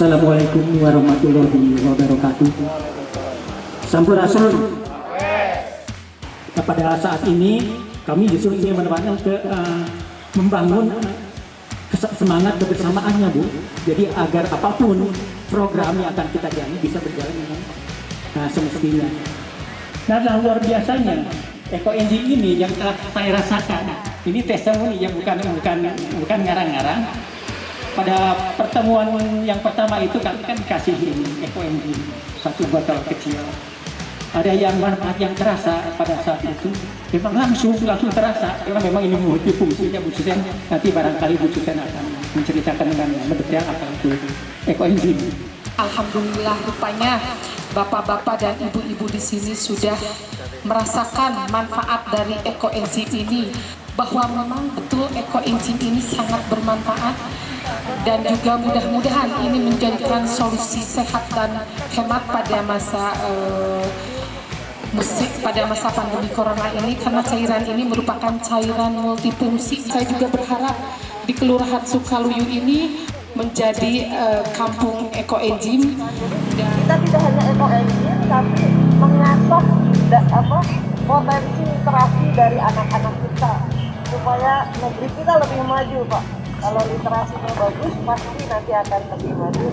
Assalamualaikum warahmatullahi wabarakatuh. Sampurasun. Pada saat ini kami justru ingin membangun semangat kebersamaannya, Bu. Jadi agar apapun program yang akan kita jalani bisa berjalan dengan semestinya. Nah, luar biasanya Eko Engine ini yang telah saya rasakan. Ini testimoni yang bukan ngarang-ngarang. Pada pertemuan yang pertama itu kami kan dikasih ini Eko Engine, satu botol kecil. Ada yang manfaat yang terasa pada saat itu, memang langsung terasa. Karena memang ini multifungsinya Bu Susen. Nanti barangkali Bu Susen akan menceritakan dengan mendetail apa itu Eko Engine. Alhamdulillah, rupanya bapak-bapak dan ibu-ibu di sini sudah merasakan manfaat dari Eko Engine ini. Bahwa memang betul Eko Engine ini sangat bermanfaat. Dan juga mudah-mudahan ini menjadikan solusi sehat dan hemat pada masa pandemi corona ini, karena cairan ini merupakan cairan multifungsi. Saya juga berharap di Kelurahan Sukaluyu ini menjadi kampung Eko Engine. Kita tidak hanya Eko Engine, tapi mengasah potensi literasi dari anak-anak kita supaya negeri kita lebih maju, Pak. Kalau literasinya bagus, pasti nanti akan lebih maju.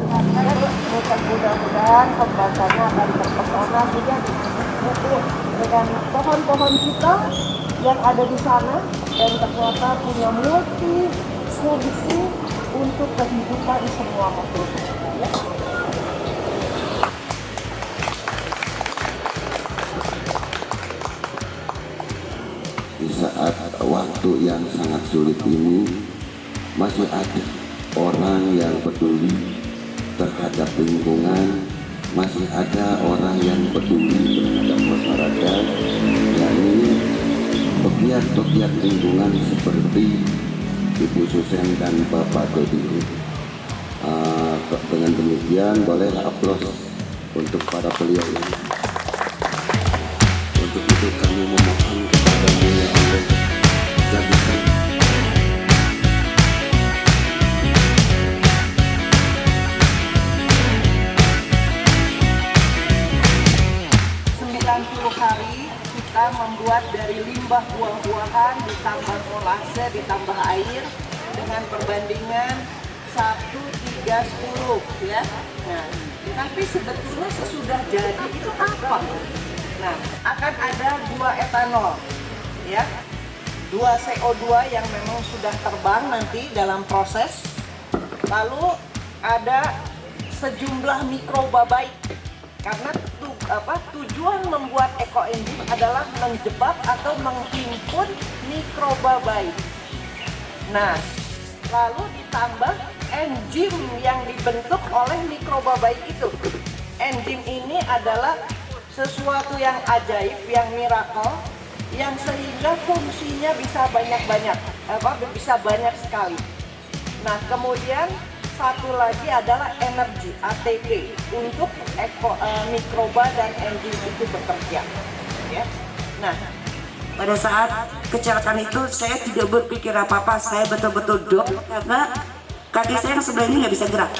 Mudah-mudahan pembahasannya akan terpesona juga dengan pohon-pohon kita yang ada di sana dan ternyata punya multi fungsi untuk kehidupan semua makhluk. Di saat waktu yang sangat sulit ini, masih ada orang yang peduli terhadap lingkungan, masih ada orang yang peduli terhadap masyarakat, yakni pegiat-pegiat lingkungan seperti Ibu Susen dan Bapak Dodi. Dengan demikian, boleh aplaus untuk para beliau ini. Untuk itu kami memohon kepada-Mu ya Allah, jadikan 90 hari kita membuat dari limbah buah-buahan ditambah molase ditambah air dengan perbandingan 1:3:10 ya. Nah, tapi sebetulnya sesudah jadi itu apa? Nah, akan ada 2 etanol ya. 2 CO2 yang memang sudah terbang nanti dalam proses. Lalu ada sejumlah mikroba baik. Karena tujuan membuat Eko Engine adalah menjebak atau menghimpun mikroba baik. Nah, lalu ditambah enzim yang dibentuk oleh mikroba baik itu. Enzim ini adalah sesuatu yang ajaib, yang miracle, yang sehingga fungsinya bisa bisa banyak sekali. Nah, kemudian satu lagi adalah energi ATP untuk mikroba dan enzim itu bekerja. Ya. Nah, pada saat kecelakaan itu saya tidak berpikir apa-apa, saya betul-betul down karena kaki saya yang sebelah ini nggak bisa gerak.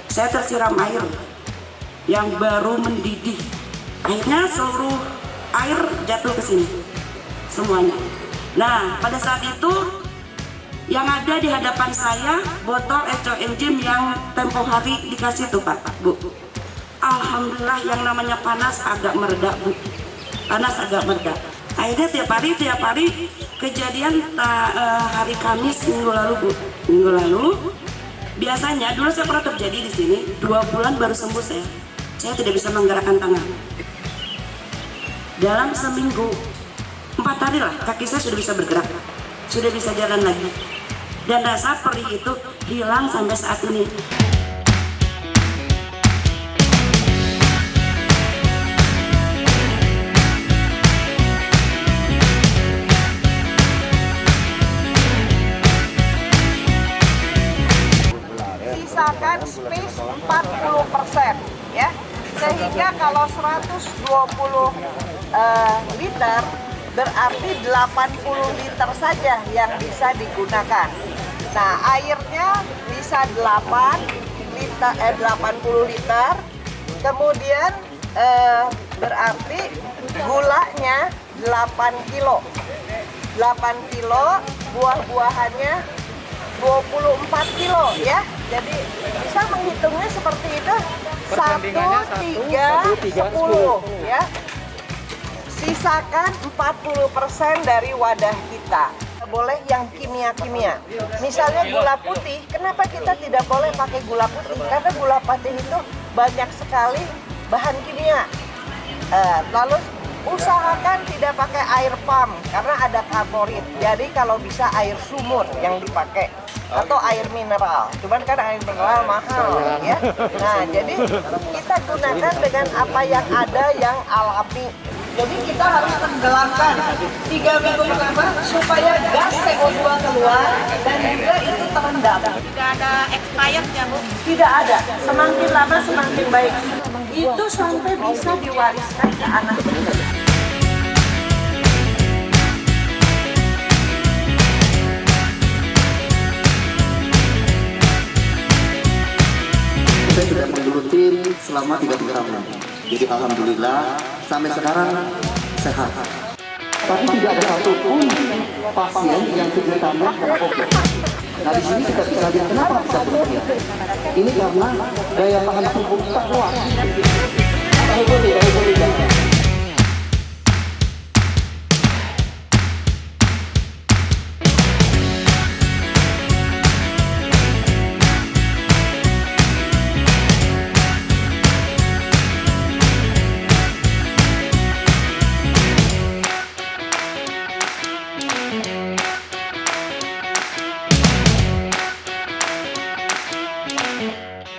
Saya tersiram air yang baru mendidih. Akhirnya seluruh air jatuh ke sini semuanya. Nah, pada saat itu yang ada di hadapan saya botol Eko Engine yang tempo hari dikasih tuh Pak, Bu. Alhamdulillah yang namanya panas agak mereda, Bu. Panas agak mereda. Akhirnya tiap hari kejadian hari Kamis minggu lalu, Bu. Minggu lalu biasanya dulu saya pernah terjadi di sini 2 bulan baru sembuh saya. Saya tidak bisa menggerakkan tangan. Dalam seminggu 4 hari lah kaki saya sudah bisa bergerak, sudah bisa jalan lagi. Dan rasa perih itu hilang sampai saat ini. sisakan space 40% ya. Sehingga kalau 120 liter berarti 80 liter saja yang bisa digunakan. Nah, airnya bisa 8, 80 liter. Kemudian berarti gulanya 8 kilo. 8 kilo, buah-buahannya 24 kilo ya. Jadi bisa menghitungnya seperti itu. 1, 3, 10 ya. Sisakan 40% dari wadah kita. Boleh yang kimia-kimia. Misalnya gula putih, kenapa kita tidak boleh pakai gula putih? Karena gula putih itu banyak sekali bahan kimia. Lalu usahakan tidak pakai air pump karena ada karborit. Jadi kalau bisa air sumur yang dipakai atau air mineral. Cuman kan air mineral mahal ya. Nah, jadi kita gunakan dengan apa yang ada yang alami. Jadi kita harus tenggelamkan 3 minggu pertama supaya gas CO2 keluar dan juga itu terendam. Tidak ada expirednya, Bu? Tidak ada. Semakin lama semakin baik. Itu sampai bisa diwariskan ke anak kita. Saya sudah menggeluti selama 3 bulan. Jadi alhamdulillah sampai sekarang sehat. Tapi tidak ada satupun pasien yang ditambah karena COVID. Nah di sini kita bisa lihat kenapa bisa demikian. Ini karena daya tahan tubuh kita kuat.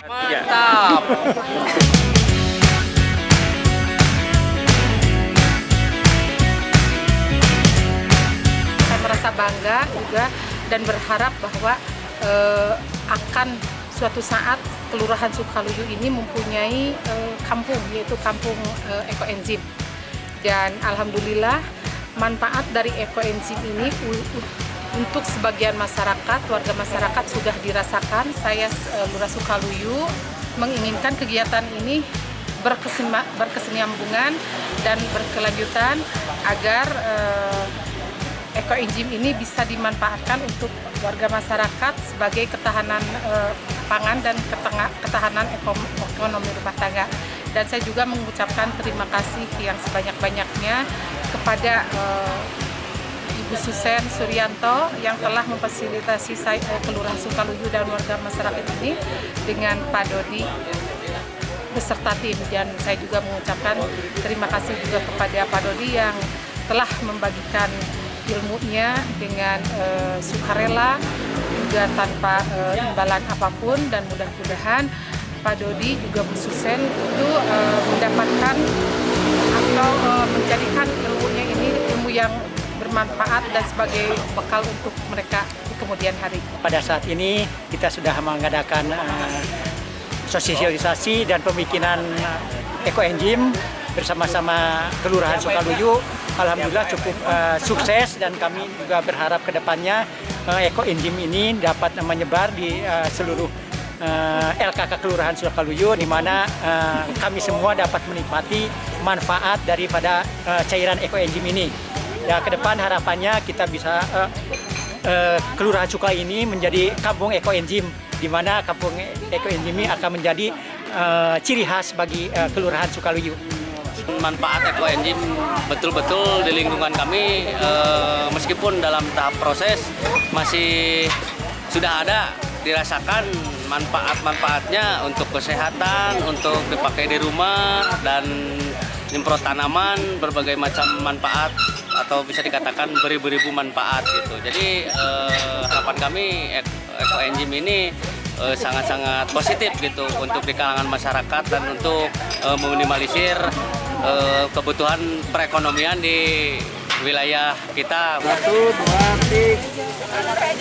Mantap. Saya merasa bangga juga dan berharap bahwa akan suatu saat Kelurahan Sukaluyu ini mempunyai kampung, yaitu kampung ekoenzim. Dan alhamdulillah manfaat dari ekoenzim ini untuk sebagian masyarakat, warga masyarakat sudah dirasakan. Saya Lurah Sukaluyu menginginkan kegiatan ini berkesinambungan dan berkelanjutan agar ekoenzim ini bisa dimanfaatkan untuk warga masyarakat sebagai ketahanan pangan dan ketahanan ekonomi rumah tangga. Dan saya juga mengucapkan terima kasih yang sebanyak-banyaknya kepada Ibu Susen Suryanto yang telah memfasilitasi saya, Kelurahan Sukaluyu dan warga masyarakat ini dengan Pak Dodi beserta tim. Dan saya juga mengucapkan terima kasih juga kepada Pak Dodi yang telah membagikan ilmunya dengan sukarela juga tanpa imbalan apapun, dan mudah-mudahan Pak Dodi juga Bu Susen itu mendapatkan atau menjadikan ilmunya ini ilmu yang bermanfaat dan sebagai bekal untuk mereka di kemudian hari. Pada saat ini kita sudah mengadakan sosialisasi dan pembikinan ekoenzim bersama-sama Kelurahan Sukaluyu. Alhamdulillah cukup sukses, dan kami juga berharap ke depannya ekoenzim ini dapat menyebar di seluruh LKK Kelurahan Sukaluyu, di mana kami semua dapat menikmati manfaat daripada cairan ekoenzim ini. Ya, ke depan harapannya kita bisa Kelurahan Sukaluyu ini menjadi kampung ekoenzim, di mana kampung ekoenzim ini akan menjadi ciri khas bagi Kelurahan Sukaluyu. Manfaat ekoenzim betul-betul di lingkungan kami, meskipun dalam tahap proses masih sudah ada dirasakan manfaat-manfaatnya untuk kesehatan, untuk dipakai di rumah, dan nyemprot tanaman, berbagai macam manfaat atau bisa dikatakan beribu-ribu manfaat gitu. Jadi harapan kami ekoenzim ini sangat-sangat positif gitu untuk di kalangan masyarakat dan untuk meminimalisir kebutuhan perekonomian di wilayah kita. 1, 2, 3.